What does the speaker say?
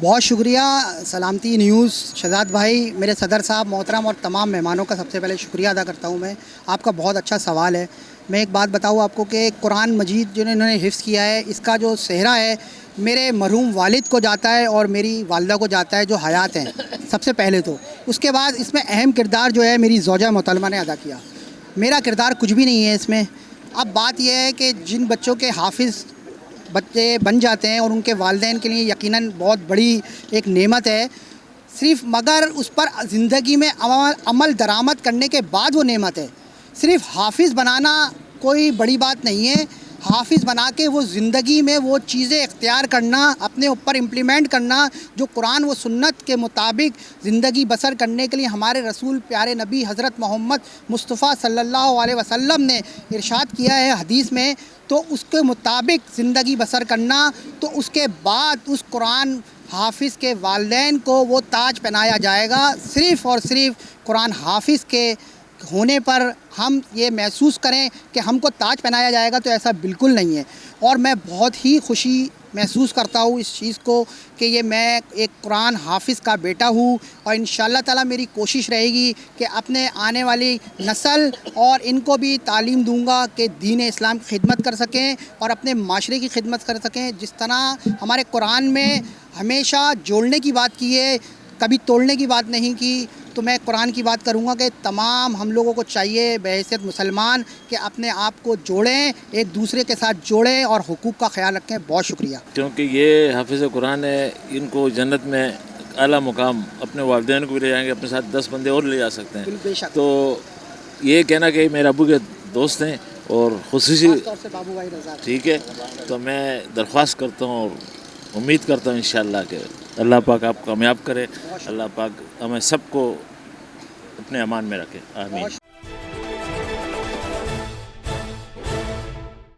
بہت شکریہ سلامتی نیوز شہزاد بھائی، میرے صدر صاحب محترم اور تمام مہمانوں کا سب سے پہلے شکریہ ادا کرتا ہوں میں. آپ کا بہت اچھا سوال ہے. میں ایک بات بتاؤں آپ کو کہ قرآن مجید جو انہوں نے حفظ کیا ہے، اس کا جو صحرا ہے میرے مرحوم والد کو جاتا ہے اور میری والدہ کو جاتا ہے جو حیات ہیں سب سے پہلے تو. اس کے بعد اس میں اہم کردار جو ہے میری زوجہ محترمہ نے ادا کیا. میرا کردار کچھ بھی نہیں ہے اس میں. اب بات یہ ہے کہ جن بچوں کے حافظ بچے بن جاتے ہیں اور ان کے والدین کے لیے یقیناً بہت بڑی ایک نعمت ہے، صرف مگر اس پر زندگی میں عمل درآمد کرنے کے بعد وہ نعمت ہے. صرف حافظ بنانا کوئی بڑی بات نہیں ہے. حافظ بنا کے وہ زندگی میں وہ چیزیں اختیار کرنا، اپنے اوپر امپلیمنٹ کرنا جو قرآن و سنت کے مطابق زندگی بسر کرنے کے لیے ہمارے رسول پیارے نبی حضرت محمد مصطفیٰ صلی اللہ علیہ وسلم نے ارشاد کیا ہے حدیث میں، تو اس کے مطابق زندگی بسر کرنا. تو اس کے بعد اس قرآن حافظ کے والدین کو وہ تاج پہنایا جائے گا. صرف اور صرف قرآن حافظ کے ہونے پر ہم یہ محسوس کریں کہ ہم کو تاج پہنایا جائے گا، تو ایسا بالکل نہیں ہے. اور میں بہت ہی خوشی محسوس کرتا ہوں اس چیز کو کہ یہ میں ایک قرآن حافظ کا بیٹا ہوں. اور انشاءاللہ تعالی میری کوشش رہے گی کہ اپنے آنے والی نسل اور ان کو بھی تعلیم دوں گا کہ دین اسلام کی خدمت کر سکیں اور اپنے معاشرے کی خدمت کر سکیں. جس طرح ہمارے قرآن میں ہمیشہ جوڑنے کی بات کی ہے، کبھی توڑنے کی بات نہیں کی، تو میں قرآن کی بات کروں گا کہ تمام ہم لوگوں کو چاہیے بحیثیت مسلمان کہ اپنے آپ کو جوڑیں، ایک دوسرے کے ساتھ جوڑیں اور حقوق کا خیال رکھیں. بہت شکریہ. کیونکہ یہ حافظ قرآن ہے، ان کو جنت میں اعلیٰ مقام، اپنے والدین کو بھی لے جائیں گے، اپنے ساتھ 10 بندے اور لے جا سکتے ہیں. بے شک. تو یہ کہنا کہ میرے ابو کے دوست ہیں اور خصوصی خاص طور سے بابو بھائی رضا. ٹھیک ہے، تو میں درخواست کرتا ہوں اور امید کرتا ہوں انشاءاللہ کہ اللہ پاک آپ کامیاب کرے، اللہ پاک ہمیں سب کو اپنے امان میں رکھے. آمین.